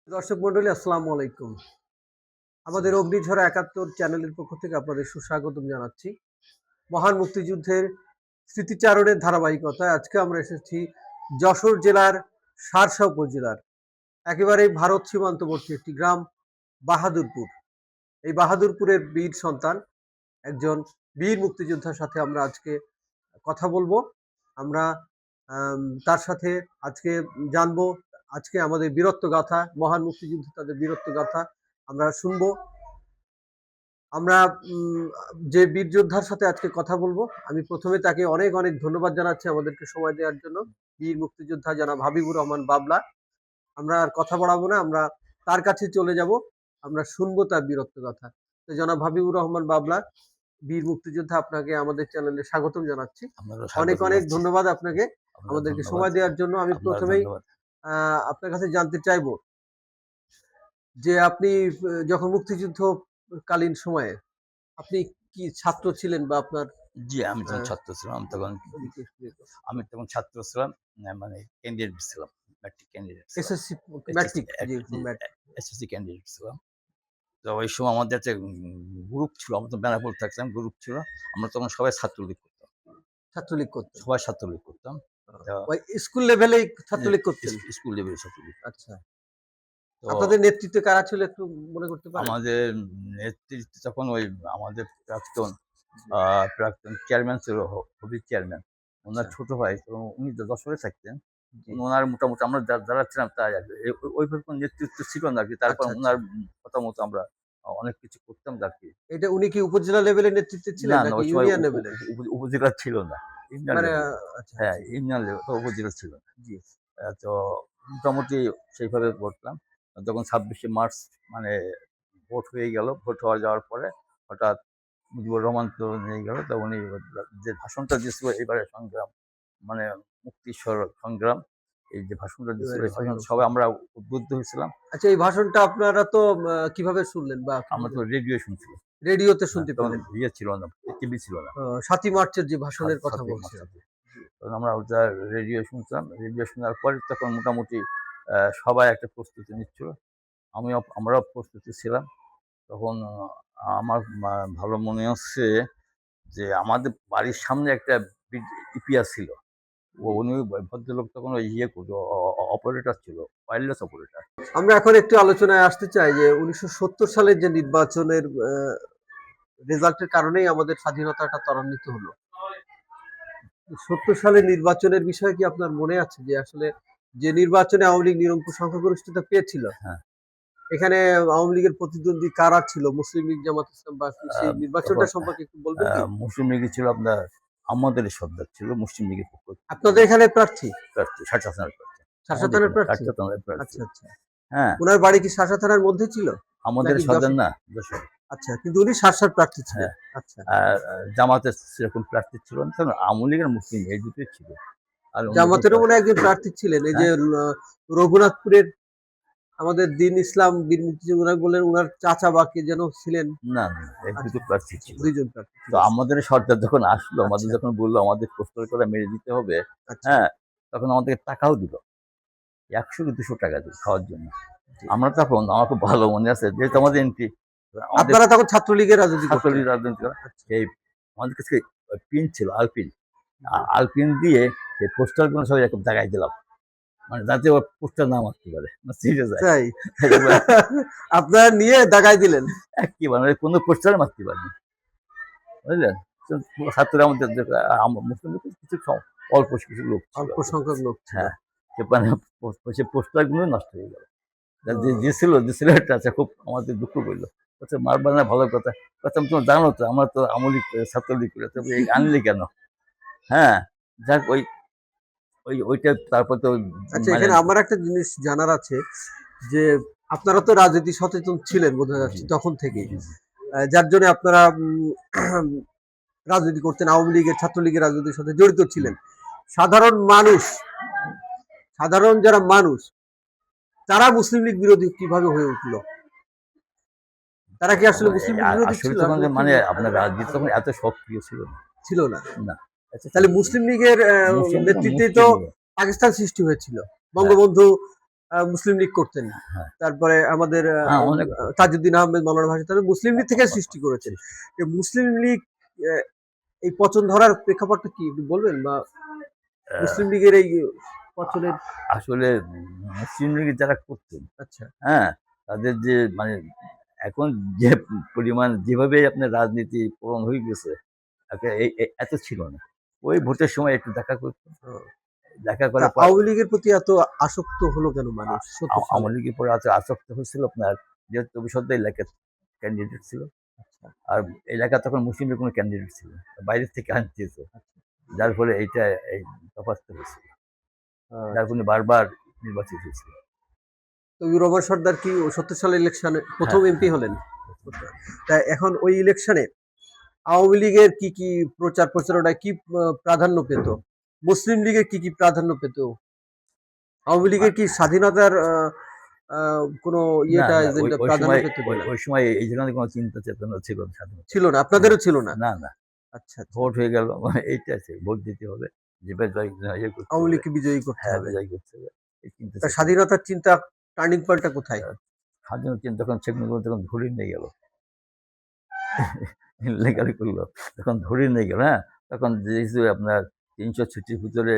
দর্শক মন্ডলী আসসালামু আলাইকুম। আমাদের অগ্নিঝরা ৭১ চ্যানেলের পক্ষ থেকে আপনাদের সুস্বাগতম জানাচ্ছি। মহান মুক্তিযুদ্ধের স্মৃতিচারণের ধারাবাহিকতায় আজকে আমরা এসেছি যশোর জেলার শার্শা উপজেলার একেবারেই ভারত সীমান্তবর্তী একটি গ্রাম বাহাদুরপুর। এই বাহাদুরপুরের বীর সন্তান একজন বীর মুক্তিযোদ্ধার সাথে আমরা আজকে কথা বলবো। আমরা তার সাথে আজকে জানবো আজকে আমাদের বীরত্ব গাথা, মহান মুক্তিযুদ্ধে তাদের বীরত্ব গাথা আমরা শুনবো। আমরা যে বীর যোদ্ধার সাথে আজকে কথা বলবো, আমি প্রথমে তাকে অনেক অনেক ধন্যবাদ জানাচ্ছি আমাদেরকে সময় দেওয়ার জন্য। বীর মুক্তিযোদ্ধা জনাব হাবিবুর রহমান বাবলা। আমরা আর কথা বাড়াবো না, আমরা তার কাছে চলে যাব, আমরা শুনবো তার বীরত্ব গাথা। তো জনাব হাবিবুর রহমান বাবলা, বীর মুক্তিযোদ্ধা, আপনাকে আমাদের চ্যানেলে স্বাগতম জানাচ্ছি। অনেক অনেক ধন্যবাদ আপনাকে আমাদেরকে সময় দেওয়ার জন্য। আমি প্রথমেই আপনার কাছে জানতে চাইবো যে আপনি যখন মুক্তিযুদ্ধ কালীন সময়ে আপনি কি ছাত্র ছিলেন বা আপনার? জি, আমি তখন ছাত্র ছিলাম। আমি তখন ছাত্র ছিলাম। মানে ক্যান্ডিডেট ছিলাম। ম্যাট্রিক ক্যান্ডিডেট ছিলাম। এসএসসি ম্যাট্রিক এসএসসি ক্যান্ডিডেট ছিলাম। তো ওই সময় আমাদের একটা গ্রুপ ছিল। আমরা তো বেনাপোল থাকতাম, গ্রুপ ছিল। আমরা তখন সবাই ছাত্রলীগ করতাম। ছাত্রলীগ করতেন? সবাই ছাত্রলীগ করতাম। ওই স্কুল লেভেলেই ছাত্রলীগ করতেন? স্কুল লেভেলে ছাত্রলীগ। আচ্ছা। আপনাদের নেতৃত্বে কারা ছিল একটু মনে করতে পারেন? আমাদের নেতৃত্বে তখন ওই আমাদের প্রাক্তন চেয়ারম্যান ছিল, হবির চেয়ারম্যান। ওনার ছোট ভাই, তো উনি যশোরে থাকতেন। ওনার মোটামুটি আমরা যারা ছিলাম তাই ওইভাবে কোনো নেতৃত্ব ছিল না আরকি। তারপর ওনার কথা মতো আমরা অনেক কিছু করতাম আরকি। এটা উনি কি উপজেলা লেভেলের নেতৃত্বে ছিলেন নাকি ইউনিয়ন লেভেলে? উপজেলা ছিল না। মানে আচ্ছা, হ্যাঁ, ইউনিয়ন লেভেল, উপজেলা ছিল না। জি। তো মোটামুটি সেইভাবে করতাম। যখন ২৬শে মার্চ মানে ভোট হয়ে গেল, ভোট হওয়া যাওয়ার পরে হঠাৎ মুজিবুর রহমান তো নিয়ে গেল। তো উনি যে ভাষণটা দিয়েছিল এবারে সংগ্রাম, মানে মুক্তির সংগ্রাম, এই যে ভাষণটা দিয়েছিল, এই ভাষণ সবাই আমরা উদ্বুদ্ধ হয়েছিলাম। আচ্ছা, এই ভাষণটা আপনারা তো কিভাবে শুনলেন? বা আমরা তো রেডিও শুনছিলাম। রেডিওতে শুনতে পেলেন? ইয়ে ছিল না, টিভি ছিল না। ৭ই মার্চের যে ভাষণের কথা বলছেন? আমরা ওটা রেডিও শুনতাম। রেডিও শোনার পরে তখন মোটামুটি সবাই একটা প্রস্তুতি নিচ্ছিল। আমরাও প্রস্তুতি ছিলাম। তখন আমার ভালো মনে হচ্ছে যে আমাদের বাড়ির সামনে একটা ইপিআর ছিল। উনি ভদ্রলোক তখন ওই ইয়ে করতো, অপারেটর ছিল, ওয়্যারলেস অপারেটর। আমরা এখন একটু আলোচনায় আসতে চাই যে ১৯৭০ সালের যে নির্বাচনের রেজাল্টের কারণেই আমাদের স্বাধীনতাটা ত্বরান্বিত হলো। ৭০ সালের নির্বাচনের বিষয়ে কি আপনার মনে আছে যে আসলে যে নির্বাচনে আওয়ামী লীগ নিরঙ্কুশ সংখ্যাগরিষ্ঠতা পেয়েছিল, হ্যাঁ, এখানে আওয়ামী লীগের প্রতিদ্বন্দ্বী কারা ছিল? মুসলিম লীগ, জামাত ইসলাম, বা সেই নির্বাচনটা সম্পর্কে একটু বলবেন কি? মুসলিম লীগের ছিল আপনার আমাদের সর্দার ছিল মুসলিম লীগের পক্ষ। আপনাদের এখানে প্রার্থী শার্শা থানার প্রার্থী। শার্শা থানার প্রার্থী? আচ্ছা আচ্ছা। হ্যাঁ, ওনার বাড়ি কি শার্শা থানার মধ্যে ছিল? আমাদের সর্দার না, যশোর। আচ্ছা, কিন্তু উনি শার্শার প্রার্থী ছিলেন। আচ্ছা। আর জামাতের সেরকম প্রার্থী ছিল না, আওয়ামী লীগের মুসলিম এই দুটোই ছিল। আর জামাতেরও মনে হয় একজন প্রার্থী ছিলেন, এই যে রঘুনাথপুরের আমাদের দিন ইসলাম বীর মুক্তিযোদ্ধা বললেন, ওনার চাচা বা কে যেন ছিলেন। না, এই দুটো প্রার্থী ছিল, দুইজন প্রার্থী। তো আমাদের সরকার যখন আসলো, আমাদের যখন বললো আমাদের পোস্টার করে মেরে দিতে হবে, হ্যাঁ, তখন আমাদেরকে টাকাও দিল, ১০০ কি ২০০ টাকা দিল খাওয়ার জন্য। আমরা তখন, আমার খুব ভালো মনে আছে, যেহেতু আমাদের এন্ট্রি, আপনারা তখন ছাত্রলীগের রাজনীতি করা, এই আমাদের কাছে পিন ছিল, আলপিন। আলপিন দিয়ে সেই পোস্টার গুলো সব এরকম জায়গায় দিলাম, মানে যাতে ওর পোস্টার না মারতে পারে, তাই আপনারা নিয়ে দাগাই দিলেন একেবারে, কোনো পোস্টার মারতে পারেনি, বুঝলেন? ছাত্ররা আমাদের মুসলিম কিছু অল্প কিছু লোক, অল্প সংখ্যক লোক, হ্যাঁ, সে পোস্টার গুলো নষ্ট হয়ে গেল। যে ছেলেটা খুব আমাদের দুঃখ করলো, মারবার না, ভালো কথা, তুমি জানো তো আমরা তো আমলিক ছাত্রলীগ করে, তবে আনলি কেন? হ্যাঁ, যাক, ওইটা তারপর তো। আচ্ছা, এখানে আমার একটা জিনিস জানার আছে যে আপনারা তো রাজনীতি সচেতন ছিলেন বোঝা যাচ্ছে তখন থেকেই, যার জন্য আপনারা রাজনীতি করতেন, আওয়ামী লীগের, ছাত্রলীগের রাজনীতির সাথে জড়িত ছিলেন। সাধারণ মানুষ, সাধারণ যারা মানুষ, তারা মুসলিম লীগ বিরোধী কিভাবে হয়ে উঠলো? তারা কি আসলে মুসলিম লীগ বিরোধী ছিল? মানে আপনার রাজনীতি তখন এত সক্রিয় ছিল না। না, তাহলে মুসলিম লীগের নেতৃত্বে তো পাকিস্তান সৃষ্টি হয়েছিল। বঙ্গবন্ধু মুসলিম লীগ করতেন। হ্যাঁ। তারপরে আমাদের হ্যাঁ, অনেক তাজউদ্দিন আহমেদ, মাওলানা ভাসানী তারা মুসলিম লীগ থেকে সৃষ্টি করেছেন। এই মুসলিম লীগ আহ, এই পচন ধরার প্রেক্ষাপটটা কি একটু বলবেন, বা আহ, মুসলিম লীগের এই পচনের? আসলে মুসলিম লীগ যারা করতেন, আচ্ছা, হ্যাঁ, তাদের যে মানে এখন যে পরিমাণ যেভাবে আপনার রাজনীতি পূরণ হয়ে গেছে, এত ছিল না। ওই ভোটের সময় একটু দেখা করতো, ও। দেখা তা করার পর আওয়ামী লীগের প্রতি এত আসক্ত হলো কেন মানুষ ৭০ সালে? আওয়ামী লীগের পরে আসক্ত হয়েছিল আপনার, যেহেতু বিশুদ্ধ এলাকার ক্যান্ডিডেট ছিল। আচ্ছা, আর এলাকা তখন মুসলিমের কোনো ক্যান্ডিডেট ছিল না, বাইরের থেকে আনতে হতো। আচ্ছা, যার ফলে এইটা এই তফাৎটা হয়েছিল, যার আচ্ছা। ফলে বারবার নির্বাচিত হয়েছিল। তবিবুর রহমান সর্দার কি ৭০ সালের ইলেকশনে প্রথম হ্যাঁ, এমপি হলেন? তা এখন ওই ইলেকশনে আওয়ামী লীগের কি কি প্রচার প্রচারণায় কি প্রাধান্য পেত? মুসলিম লীগের কি কি প্রাধান্য পেত? আওয়ামী লীগের কি স্বাধীনতার কোনো না, ইয়েটা না, ওই এজেন্ডা ওই প্রাধান্য সময় পেত ওই কিনা? ওই সময় এই ধরনের কোনো চিন্তা চেতনা ছিল না স্বাধীনতা। ছিল না, না, আপনাদেরও ছিল না। না, না। আচ্ছা, আচ্ছা। ভোট হয়ে গেল, এইটা আছে, ভোট দিতে হবে, যেভাবে ইয়ে করতে আওয়ামী হবে। লীগকে বিজয়ী করতে হ্যাঁ, হবে। বিজয় করতে হবে। এই চিন্তা তা চেতনা। স্বাধীনতার চিন্তা টার্নিং পয়েন্টটা কোথায়? স্বাধীনতা চিন্তা যখন শেখ মুজিবুর তখন ধরে নিয়ে গেল, লেখালি করলো, তখন ধরে নিয়ে গেল, হ্যাঁ, তখন যেহেতু আপনার ৩৬৬ ভিতরে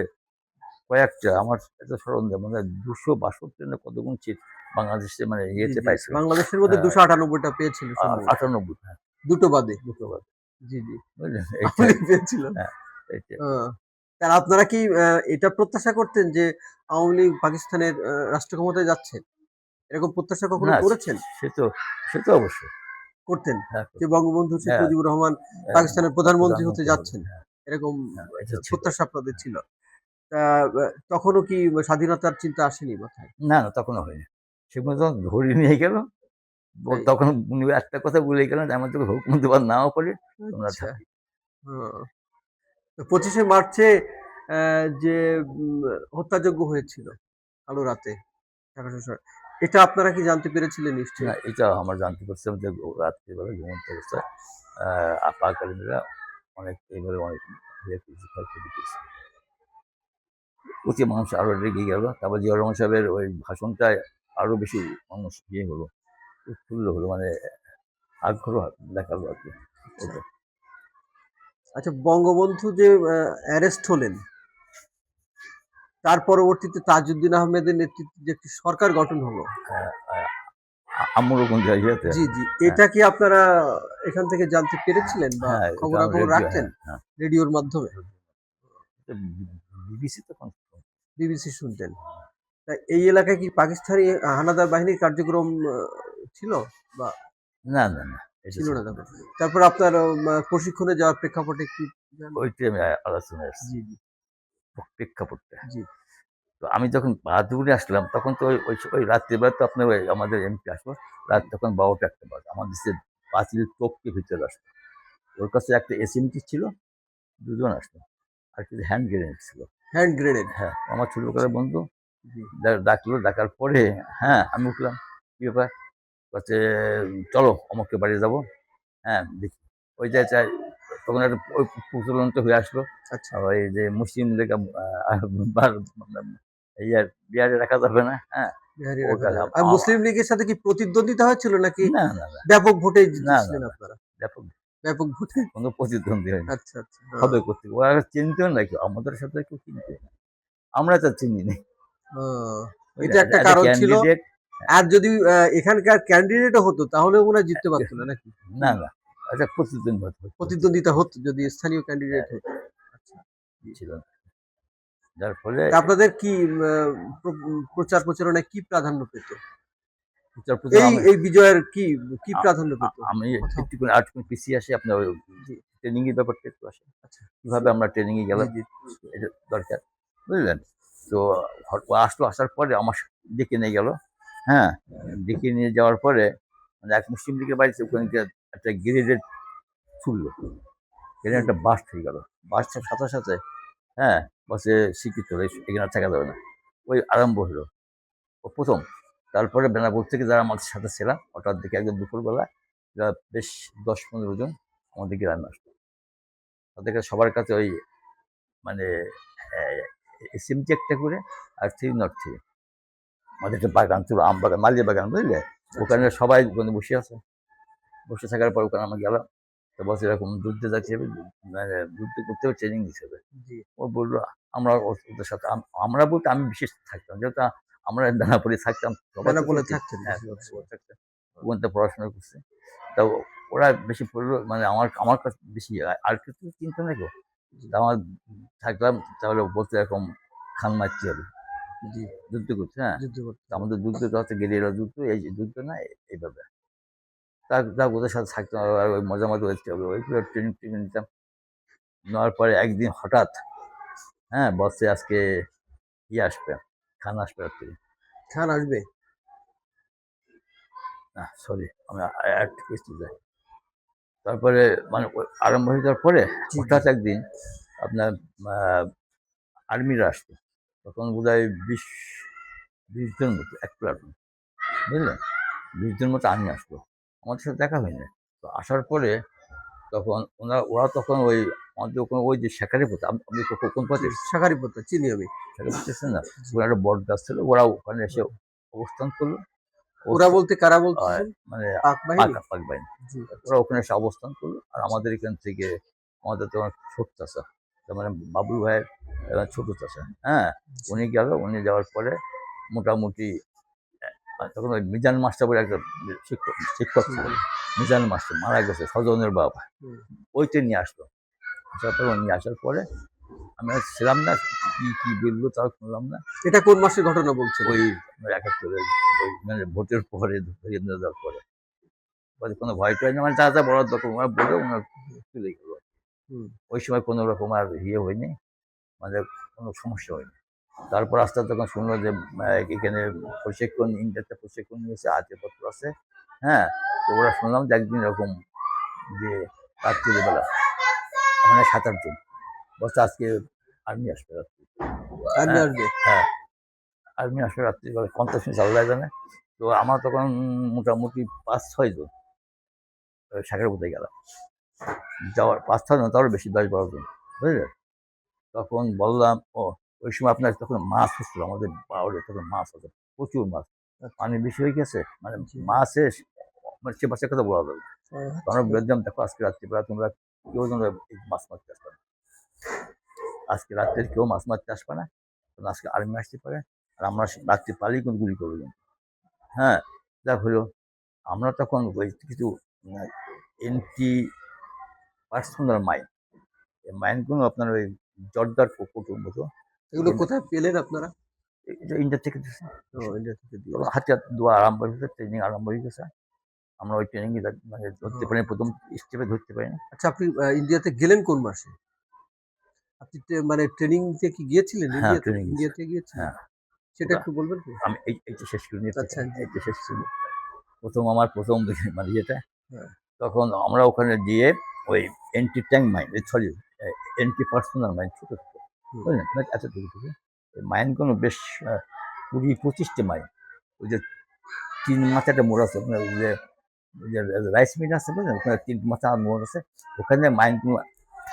কয়েকটা আমার এত স্মরণ দেয়, মানে ২৬২ না কতগুণ সিট বাংলাদেশে মানে জি, ইয়েতে জি। পাইছিল। বাংলাদেশের মধ্যে ২৯৮ টা পেয়েছিল সম্ভবত। ৯৮, হ্যাঁ, দুটো বাদে। দুটো বার, জি, জি। বুঝলেন? আওয়ামী এইটাই, লীগ পেয়েছিল। হ্যাঁ, এইটাই। ও। তা আপনারা কি এটা প্রত্যাশা করতেন যে আওয়ামী লীগ পাকিস্তানের রাষ্ট্র ক্ষমতায় যাচ্ছে? এরকম প্রত্যাশা কখনো না, করেছেন? সে তো সে তো অবশ্যই। করতেন? হ্যাঁ, যে বঙ্গবন্ধু শেখ হ্যাঁ, মুজিবুর রহমান হ্যাঁ, পাকিস্তানের প্রধানমন্ত্রী হতে প্রধানমন্ত্রী হবে। যাচ্ছেন। হ্যাঁ, এরকম হ্যাঁ, এটা ছিল। প্রত্যাশা আপনাদের ছিল। তা তখনও কি স্বাধীনতার চিন্তা আসেনি মাথায়? না, না, তখনও হয়নি। সে পর্যন্ত ধরে নিয়ে গেল। তাই? তখন উনি একটা কথা বলে গেলেন যে, "আমার যদি হুকুম দেওয়ার নাও পারি, তোমরা আচ্ছা। থাকো।" ও। ২৫শে মার্চে অ্যা যে উম হত্যাযজ্ঞ হয়েছিল কালো রাতে ঢাকা শহরে, এটা আপনারা কি জানতে পেরেছিলেন না, নিশ্চয়ই? এটা আমরা জানতে পারছিলাম যে রাত্রিবেলা ঘুমন্ত অবস্থায় পাক-কালীনরা অনেক এইভাবে অনেক ইয়ে করেছে, ক্ষয়ক্ষতি করেছে। প্রতি মানুষ আরো রেগে গেল। তারপর জিয়াউর রহমান সাহেবের ওই ভাষণটায় আরো বেশি মানুষ ইয়ে হলো, উৎফুল্ল হলো, মানে আগ্রহ দেখালো আরকি। আচ্ছা। ওটা। আচ্ছা, বঙ্গবন্ধু যে অ্যারেস্ট হলেন, তার পরবর্তীতে তাজউদ্দিন আহমেদের নেতৃত্বে যে একটি সরকার গঠন হলো। হ্যাঁ, আমরগঞ্জ ইয়েতে। জি, জি। হ্যাঁ, এটা কি আপনারা এখান থেকে জানতে পেরেছিলেন বা হ্যাঁ, এটা খবরাখবর রেডিও, রাখতেন হ্যাঁ, হ্যাঁ। রেডিওর মাধ্যমে? বিবিসি তখন। বিবিসি শুনতেন। তা এই এলাকায় কি পাকিস্তানি হানাদার বাহিনীর কার্যক্রম ছিল বা না, না, না, এটা ছিল ছিল না না। তখন? তারপর আপনার প্রশিক্ষণে যাওয়ার প্রেক্ষাপটে একটু জানান? ওইটাই আমি আলোচনায় আসছি, জি, জি, প্রেক্ষাপটটা। জি। তো আমি যখন বাহাদুরে আসলাম, তখন তো ওই রাত্রিবেলা তো আপনার ওই আমাদের এমপি আসলো। রাত তখন ১২টা ১টা বাজে। আমাদের সে পাঁচিল টপকে ভিতরে আসলো। ওর কাছে একটা এসএমজি ছিল, ২ জন আসলো। আর কিছু হ্যান্ড গ্রেনেড ছিল। Hand grenade. হ্যাঁ, আমার আচ্ছা। ছোটবেলার বন্ধু। জি। ডাকলো, ডাকার পরে হ্যাঁ, আমি উঠলাম। কি ব্যাপার? বলছে, "চলো অমুকের বাড়ি যাবো।" হ্যাঁ, দেখি। ওই জায়গায় তখন একটা ওই প্রচলনটা হয়ে আসলো। আচ্ছা। ওই যে মুসলিমদেরকে বার ইয়ার বিহারে রাখা যাবে না। হ্যাঁ? বিহারি ও রাখা কাজ যাবে। আর মুসলিম লীগের সাথে কি প্রতিদ্বন্দ্বিতা হয়েছিল নাকি না, না, না, ব্যাপক ভোটে না, না, জিতেছিলেন না। আপনারা? ব্যাপক ব্যাপক ভোটে? কোনো প্রতিদ্বন্দ্বী হয়নি। আচ্ছা, আচ্ছা। হবে কোত্থেকে? ওরা চিনতেও না কেউ। আমাদের সাথে কেউ চিনতই না। আমরা তো চিনি নি। ও, এটা বুঝলেন? একটা একটা কারণ ছিল। ক্যান্ডিডেট। আর যদি এখানকার ক্যান্ডিডেটও হতো তাহলেও মনে হয় জিততে পারত না নাকি? না, না। একটা প্রতিদ্বন্দ্বী হতো। প্রতিদ্বন্দ্বিতা হতো যদি স্থানীয় ক্যান্ডিডেট হতো। আচ্ছা। জি। ছিল না। যার ফলে তা আপনাদের কি আ প্রচার প্রচারণায় কি প্রাধান্য পেত? উত্তর-পূর্ব আমি এই বিজয়ের কি আ প্রাধান্য আ পেত? আমি কোথাও? একটুখানি আরেকটু পিছিয়ে আসি, আপনার ওই জি, ট্রেনিং এর ব্যাপারটা একটু আসে। আচ্ছা। কিভাবে আমরা ট্রেনিং এ জি, গেলাম, জি। এটা দরকার। বুঝলেন? তো ও আসার পরে আমার ডেকে নিয়ে গেল। হ্যাঁ? ডেকে নিয়ে যাওয়ার পরে মানে এক মুসলিম লীগের বাড়িতে ওখানকার একটা গ্রেনেড ছুড়লো। হুম। গ্রেনেডটা বার্স্ট হয়ে গেল। বার্স্ট আচ্ছা, হওয়ার সাথে, সাথে হ্যাঁ? বলছে স্বীকৃত হলো, এখানে আর থাকা যাবে না। ওই আরম্ভ হলো। ও ১ম। তারপরে বেনাপোল থেকে যারা আমাদের সাথে ছিলাম, হঠাৎ দেখি একদম দুপুরবেলা এরা বেশ ১০-১৫ জন আমাদের গ্রামে আসলো। তাদেরকে সবার কাছে ওই মানে এসএমজি একটা করে আর 303 আমাদের একটা বাগান ছিল, আম বাগান, মালিয়া বাগান, বুঝলে? ওখানে সবাই ওখানে বসে আছে। বসে থাকার পর ওখানে আমরা গেলাম। তো বলছে এরকম যুদ্ধে যাচ্ছি হবে, মানে যুদ্ধ করতে হবে, ট্রেনিং নিতে হবে। জি। ও বললো আমরা ওদের সাথে আমরা বলতে আমি বিশেষ থাকতাম, যেহেতু আমরা বেনাপোলে থাকতাম, সবার তো বেনাপোলে চিনতি। থাকতেন হ্যাঁ, বুঝতে পারছি। থাকতাম। ওখানে পড়াশোনা করছে। তা ওরা বেশি পড়লো, মানে আমার আমার কাছে বেশি আর কিছু চিন্তা নেই গো। জি, তা আমার থাকলাম, তাহলে বলতে এরকম খান মারতে হবে, জি, যুদ্ধ করছে। হ্যাঁ, যুদ্ধ করতে তা আমাদের যুদ্ধটা হচ্ছে গেরিলা যুদ্ধ, এই যে যুদ্ধ না, এইভাবে তা ওদের সাথে থাকতাম, আর ওই মজা মজা হচ্ছে, ওইগুলো ট্রেনিং ট্রেনিং নিতাম। নেওয়ার পরে একদিন হঠাৎ, হ্যাঁ, বসে আজকে আসবে, খান আসবে রাত্রি। খান আসবে। না সরি, আমি একটা কিছু যাই। তারপরে মানে আরম্ভ হয়ে যাওয়ার পরে জি, জি। হঠাৎ একদিন আপনার আর্মিরা আসতো, তখন বোধ হয় 20 জন মতো এক প্লাটুন, বুঝলেন? 20 জন মতো আর্মি আসতো, আমাদের সাথে দেখা হয়নি। তো আসার পরে তখন ওরা তখন ওই আমাদের ওখানে ওই যে শেখারি পথে, আপনি কোন পথে শাঁখারিপত্তর চিনি আমি। শেখারি পথে না, জি। ওখানে একটা বট গাছ ছিল, ওরা ওখানে এসে অবস্থান করলো। ওরা বলতে কারা বলতেছেন? মানে পাক বাহিনী? পাক বাহিনী। জি, আচ্ছা, ওরা ওখানে এসে অবস্থান করলো, আর আমাদের এখান থেকে আমাদের তোমার ছোট চাচা, তার মানে বাবুল ভাইয়ের ছোট চাচা, হ্যাঁ, জি। উনি গেল। উনি যাওয়ার পরে মোটামুটি তখন ওই মিজান মাস্টার বলে একটা শিক্ষক জি, ছিলেন, মিজান মাস্টার মারা গেছে, স্বজনের বাবা, হুম। ওইটা নিয়ে আসলো। আসার পরে নিয়ে আসার পরে আমি আর ছিলাম না, কি কি বললো তাও শুনলাম না। এটা কোন মাসের ঘটনা বলছেন? ওই 71 ওই মানে ভোটের পরে ধরিয়ে নিয়ে যাওয়ার পরে কোনো ভয় টয় না, মানে যা যা বলার দরকার ওনারা বলে ওনার চলে গেল। হুম। ওই সময় কোনো রকম আর হয়নি, মানে কোনো সমস্যা হয়নি। তারপর আস্তে আস্তে যখন শুনলো যে এখানে প্রশিক্ষণ, ইন্ডিয়াতে প্রশিক্ষণ নিয়েছে, আজপত্র আছে, হ্যাঁ, তো ওরা শুনলাম যে একদিন এরকম যে রাত্রিবেলা মানে 7-8 জন বলছে আজকে আর্মি আসবে রাত্রি। আর্মি হ্যাঁ, আসবে। হ্যাঁ, আর্মি আসবে রাত্রিবেলা, কনফারেন্স আল্লাহ জানে। তো আমার তখন মোটামুটি 5-6 জন সাগরের মধ্যে গেলাম, যাওয়ার 5-6 না, তারও বেশি, 10-12 জন, বুঝলেন? তখন বললাম ও, ওই সময় আপনার তখন মাছ হচ্ছিল, আমাদের বাউরে তখন মাছ হতো, প্রচুর মাছ, আচ্ছা, পানি বেশি হয়ে গেছে, মানে জি। মাছের মানে সে বাচ্চার কথা বলা যাবে না। তখন আচ্ছা, বললাম দেখো আজকে রাত্রিবেলা তোমরা কেউ যেন এই মাছ মারতে আসবে না, আজকে রাত্রে কেউ মাছ মারতে আসবে না, কারণ আজকে আর্মি আসতে পারে, আর আমরা রাত্রি পালিয়ে কিন্তু গুলি করবো কিন্তু। হ্যাঁ, যা হলো, আমরা তখন ওই কিছু এন্টি পার্সোনাল মাইন, এই মাইনগুলো আপনার ওই জর্দার কোকুটোর মতো, এগুলো কোথায় পেলেন আপনারা? এটা ইন্ডিয়া থেকে দিচ্ছে। ও, ইন্ডিয়া থেকে তখন দিয়েছে। হাতিয়ার দেওয়া আরম্ভ হয়ে গেছে, ট্রেনিং আরম্ভ হয়ে গেছে। আমরা ওই ট্রেনিংয়ে মানে ধরতে ও, পারিনি, প্রথম স্টেপে ধরতে পারিনি। আচ্ছা, আপনি ইন্ডিয়াতে গেলেন কোন মাসে? আপনি মানে ট্রেনিং তে কি গিয়েছিলেন হ্যাঁ, ইন্ডিয়াতে? ট্রেনিং গেছে। ইন্ডিয়াতে গিয়েছিলেন? হ্যাঁ, সেটা ওটা একটু বলবেন কি? আমি এইটা শেষ করে নিয়ে থেকে আচ্ছা, জি, এইটা জি, শেষ জি। করি। প্রথম আমার প্রথম মানে ইয়েটা, হ্যাঁ, তখন আমরা ওখানে গিয়ে ওই anti tank mine, sorry, anti personal mine, ছোট ছোট, হুম। বুঝলেন, মানে এতটুকু থেকে মাইনগুলো বেশ 20-25টি মাইন। ওই যে 3 মাথাটা মোড় আছে, মানে ওই যে রাইস মিল আছে, বুঝলেন, ওখানে 3 মাথা মোড় আছে, ওখানে মাইনগুলো।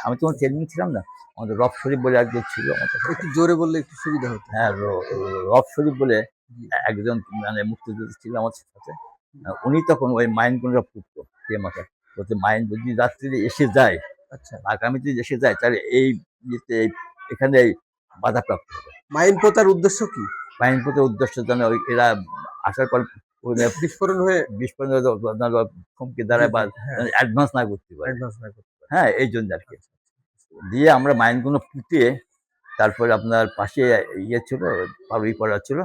আমি তখন ট্রেনিং ছিলাম না, আমাদের রব শরীফ বলে একজন ছিল আমাদের সাথে। একটু জোরে বললে একটু সুবিধা হতো। হ্যাঁ, রব শরীফ বলে জি, একজন মানে মুক্তিযোদ্ধা ছিল আমার সাথে। উনি তখন ওই মাইনগুলো ফুটতো সে মাথায়, বলছে মাইন যদি রাত্রিরে এসে যায়, আচ্ছা। আগামীতে এসে যায়, তাহলে এই ইয়েতে এখানে বাধাপ্রাপ্ত হবে। মাইন পোতার উদ্দেশ্য কি? মাইন পোতার উদ্দেশ্য যেন এরা আসার পর বিস্ফোরণ হয়ে। বিস্ফোরণ হুমকি জি, দাঁড়ায় বা জি, হ্যাঁ, অ্যাডভান্স না করতে পারে। অ্যাডভান্স না করতে পারে। হ্যাঁ, এই জন্য আর কি। আচ্ছা, দিয়ে আমরা মাইনগুলো পুঁতে, তারপরে আপনার পাশে ইয়ে ছিল, পাড়ুই পাড়া ছিল,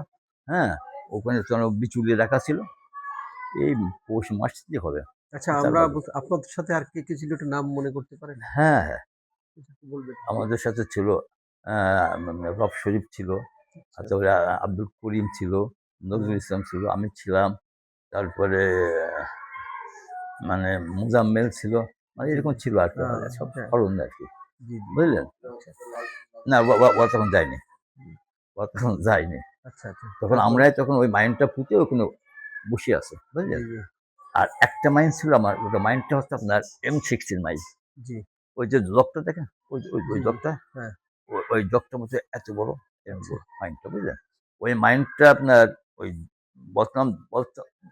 হ্যাঁ, ওখানে তোমার বিচুলি রাখা ছিল। এই পৌষ মাস দিয়ে হবে, আচ্ছা, চার আমরা পাঁচ বছর। আপনাদের সাথে আর কে কে ছিল একটু নাম মনে করতে পারেন? হ্যাঁ, হ্যাঁ, একটু বলবেন? আমাদের সাথে ছিল রব শরীফ ছিল, আচ্ছা, তারপরে আব্দুল করিম ছিল, হুম, নজরুল ইসলাম ছিল, আমি ছিলাম, তারপরে মানে মুজাম্মেল ছিল, মানে জি, এরকম জি। ছিল আর কি, মানে সব হ্যাঁ, স্মরণ আর কি, জি, জি। বুঝলেন? আচ্ছা, না, ওরা তখন যায়নি, হুম, ওরা তখন যায়নি। আচ্ছা, আচ্ছা। তখন তারপরে? আমরাই তখন ওই মাইন্ডটা পুঁতে ওখানে বসে আছে, জি, বুঝলেন? জি, আর একটা মাইন্ড ছিল আমার, ওটা মাইন্ডটা হচ্ছে আপনার M16 মাইন্ড। জি, ওই যে জগটা দেখেন, ওই ওই জি, ওই জি। জগটা, হ্যাঁ, ওই জগটার মধ্যে এত বড়, এরকম আচ্ছা, বড় মাইন্ডটা, বুঝলেন? ওই মাইন্ডটা আপনার ওই বদনাম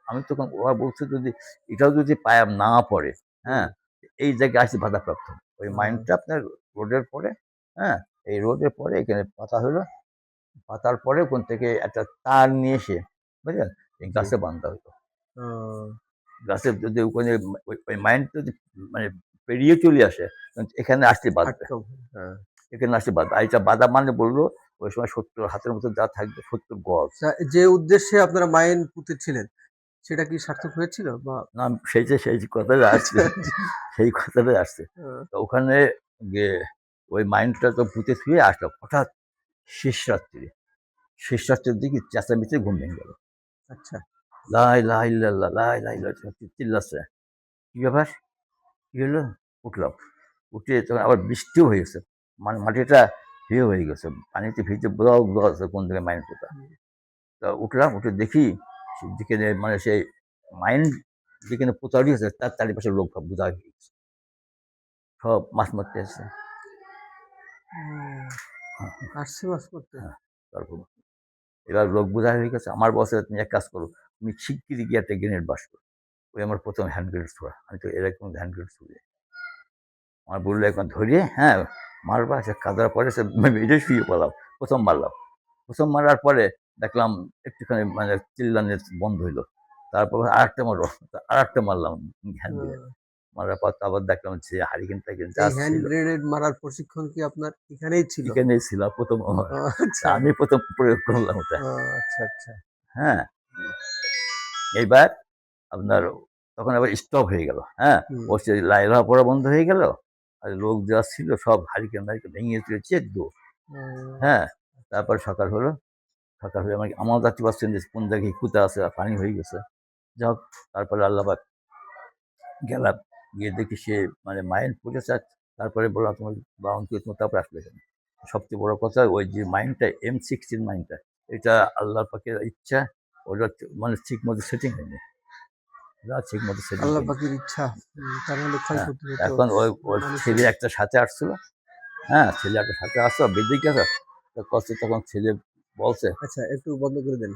আমি তখন ওরা বলছে যদি এটাও যদি পায়ে না পড়ে, হ্যাঁ, এই জায়গায় আসলে বাধাপ্রাপ্ত হবে। ওই মাইন্ডটা আপনার রোডের পরে, হ্যাঁ, এই রোডের পরে এখানে পাতা হলো, পাতার পরে ওখান থেকে একটা তার নিয়ে এসে, বুঝলেন, এই গাছে বান্ধা হতো। গাছে যদি ওখানে ওই মাইন্ড যদি মানে পেরিয়ে চলে আসে, এখানে আসলে বাঁধবে, এখানে আসলে বাঁধবে। আর এটা বাধা মানে বললো ওই সময় 70 হাতের মতো যা থাকবে 70 গজ। যে উদ্দেশ্যে আপনারা মাইন পুঁতেছিলেন সেটা কি সার্থক হয়েছিল বা? না, সেই কথাটা আসছে, সেই কথাটা আসছে। তো ওখানে গিয়ে ওই মাইন্ডটা তো পুঁতে শুয়ে আসলো, হঠাৎ শেষ রাত্রির দিকে চেঁচামেচি ঘুম ভেঙে গেল। আচ্ছা, লাই লাই লাল্লাহ, লাই লাই লাই চিল্লাচ্ছে। কি ব্যাপার, কি হলো? উঠলাম, উঠে তখন আবার বৃষ্টিও হয়েছে, মানে মাটিটা হয়ে গেছে, পানিতে ভিজে ব্লক আছে কোন দিকে মাইন্ড পোতা। তা উঠলাম, উঠে দেখি যেখানে মানে সেই মাইন্ড যেখানে পোতাড়ি আছে তার চারিপাশে লোক বোঝা হয়ে গেছে, সব মাছ মারতে আসছে। আসছে মাছ করতে। হ্যাঁ, তারপর এবার লোক বোঝা হয়ে গেছে। আমার বসে তুমি এক কাজ করো, তুমি শিগগিরি গিয়ে একটা গ্রেনেড বাস করো। ওই আমার প্রথম হ্যান্ড গ্রেনেড ছোড়া, আমি তো এরকম হ্যান্ড গ্রেনেড ছুড়ে আমার বললো এখন ধরিয়ে, হ্যাঁ, মারবা। সে কাদার পরে সে মেরে শুয়ে পড়লাম। প্রথম মারার পরে দেখলাম একটুখানি মানে চিল্লানি বন্ধ হইলো। তারপর আরেকটা মারলাম হ্যান্ড গ্রেনেড। মারার পর আবার দেখলাম যে হারিকেন টারিকেন যা এই হ্যান্ড ছিল গ্রেনেড মারার প্রশিক্ষণ কি আপনার এখানেই ছিল? এখানেই ছিল প্রথম আমার। আচ্ছা, আমি প্রথম প্রয়োগ করলাম ওটা। আচ্ছা, আচ্ছা। হ্যাঁ, এইবার আপনার তখন আবার স্টপ হয়ে গেল। হ্যাঁ, ও সে লাইলা পড়া বন্ধ হয়ে গেল, আর লোক যা ছিল সব হারিকেন টারিকেন ভেঙে চলেছে দৌড়। হ্যাঁ, তারপর সকাল হলো, সকাল হয়ে আমার যাচ্ছি পারছেন যে কোন জায়গায় কুতা আছে আর পানি হয়ে গেছে। যাই হোক, তারপরে আল্লাহবাদ গেলাম, গিয়ে দেখি সে মানে মাইন্ড পড়েছে। তারপরে বললাম তোমার বাউন্ড করে তোমার তারপরে আসলে কেন। সবচেয়ে বড় কথা ওই যে মাইন্ডটা M16 মাইন্ডটা, এটা আল্লাহ পাকের ইচ্ছা, ওটা মানে ঠিক মতো সেটিং হয়নি, ঠিক মতো সেটিং আল্লাহ হয়নি। পাকের ইচ্ছা। তার মানে হ্যাঁ, ক্ষয়ক্ষতি হতো এখন ওই মানুষের। ছেলে একটা সাথে আসছিল। হ্যাঁ, ছেলে একটা সাথে আসতো বেদিক গেছে, কষ্ট তখন ছেলে বলছে আচ্ছা, একটু বন্ধ করে দেন।